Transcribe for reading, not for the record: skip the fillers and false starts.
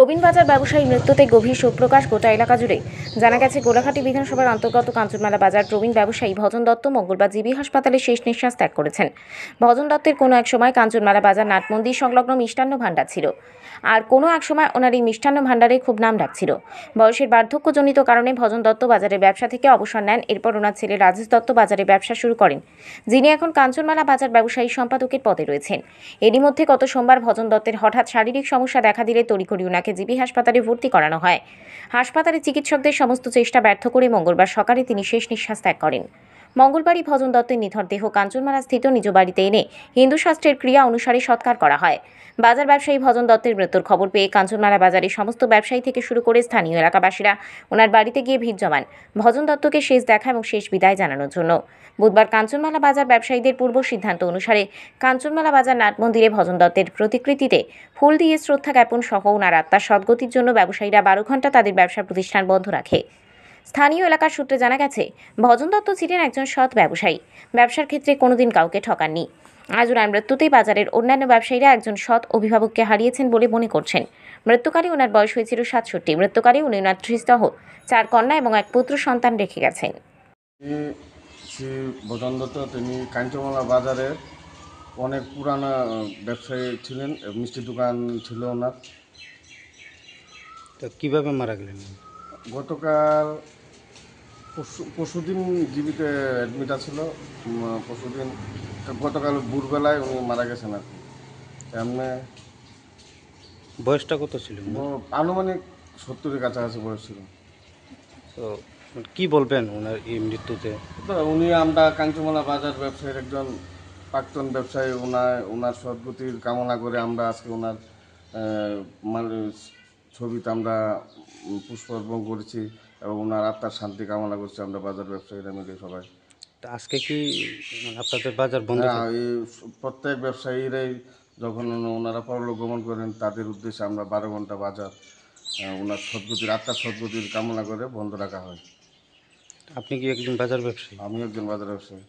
প্রবীণ বাজার ব্যবসায়ী মৃত্যুতে গভীর শোক প্রকাশ গোটা এলাকা জুড়ে। জানা গেছে, গোলাঘাটি বিধানসভার অন্তর্গত কাঞ্চনমালা বাজার প্রবীণ ব্যবসায়ী ভজন দত্ত মঙ্গলবার জিবি হাসপাতালে শেষ নিঃশ্বাস ত্যাগ করেছেন। ভজন দত্তের কোনো এক সময় কাঞ্চনমালা বাজার নাটমন্দির সংলগ্ন মিষ্টান্ন ভাণ্ডার ছিল, আর কোনো এক সময় ওনার এই মিষ্টান্ন ভাণ্ডারে খুব নাম ডাক ছিল। বয়সের বার্ধক্যজনিত কারণে ভজন দত্ত বাজারের ব্যবসা থেকে অবসর নেন। এরপর ওনার ছেলে রাজেশ দত্ত বাজারে ব্যবসা শুরু করেন, যিনি এখন কাঞ্চনমালা বাজার ব্যবসায়ী সম্পাদকের পদে রয়েছেন। এরই মধ্যে গত সোমবার ভজন দত্তের হঠাৎ শারীরিক সমস্যা দেখা দিলে তড়িঘড়ি ওনাকে জিবি হাসপাতালে ভর্তি করানো হয়। হাসপাতালে চিকিৎসকদের সমস্ত চেষ্টা ব্যর্থ করে মঙ্গলবার সকালে তিনি শেষ নিঃশ্বাস ত্যাগ করেন। মঙ্গলবারই ভজন দত্তের নিথর দেহ কাঞ্চনমালা স্থিত নিজ বাড়িতে এনে হিন্দু শাস্ত্রের ক্রিয়া অনুসারে সৎকার করা হয়। বাজার ব্যবসায়ী ভজন দত্তের মৃত্যুর খবর পেয়ে কাঞ্চনমালা বাজারের সমস্ত ব্যবসায়ী থেকে শুরু করে স্থানীয় এলাকাবাসীরা ওনার বাড়িতে গিয়ে ভিড় জমান ভজন দত্তকে শেষ দেখা এবং শেষ বিদায় জানানোর জন্য। বুধবার কাঞ্চনমালা বাজার ব্যবসায়ীদের পূর্ব সিদ্ধান্ত অনুসারে কাঞ্চনমালা বাজার নাট মন্দিরে ভজন দত্তের প্রতিকৃতিতে ফুল দিয়ে শ্রদ্ধা জ্ঞাপন সহ ওনার আত্মার সদ্গতির জন্য ব্যবসায়ীরা 12 ঘন্টা তাদের ব্যবসা প্রতিষ্ঠান বন্ধ রাখে। স্থানীয় এলাকার সূত্রে জানা গেছে, ভজন দত্ত ছিলেন একজন সৎ ব্যবসায়ী, ব্যবসার ক্ষেত্রে কোনোদিন কাউকে ঠকাননি। আজ ওনার মৃত্যুতেই বাজারের অন্যান্য ব্যবসায়ীরা একজন সৎ অভিভাবককে হারিয়েছেন বলে মনে করছেন। মৃত্যুকালে ওনার বয়স হয়েছিল 67। মৃত্যুকালে উনি ওনার স্ত্রীসহ 4 কন্যা এবং এক পুত্র সন্তান রেখে গেছেন। শ্রী ভজন দত্ত তিনি কাঞ্চনমালা বাজারে অনেক পুরানা ব্যবসায়ী ছিলেন, মিষ্টি দোকান ছিল ওনার। তো কীভাবে মারা গেলেন? গতকাল পরশুদিন জীবিত অ্যাডমিট আছিল। পরশুদিন গতকাল ভোরবেলায় উনি মারা গেছেন আর কি। এমনি বয়সটা কত ছিল? আনুমানিক 70-এর কাছাকাছি বয়স ছিল। তো কি বলবেন ওনার এই মৃত্যুতে? তো উনি আমরা কাঞ্চনমালা বাজার ব্যবসায়ীর একজন প্রাক্তন ব্যবসায়ী। ওনার সদ্গতির কামনা করে আমরা আজকে ওনার ছবিতে আমরা পুষ্প অর্পণ করেছি এবং ওনার আত্মার শান্তি কামনা করছি আমরা বাজার ব্যবসায়ীরা মিলে সবাই। তা আজকে কি আপনাদের বাজার বন্ধ? হ্যাঁ, এই প্রত্যেক ব্যবসায়ীরাই যখন ওনারা পরলোক গমন করেন তাদের উদ্দেশ্যে আমরা 12 ঘন্টা বাজার ওনার সদ্গতির আত্মার সদ্গতির কামনা করে বন্ধ রাখা হয়। আপনি কি একজন বাজার ব্যবসায়ী? আমি একজন বাজার ব্যবসায়ী।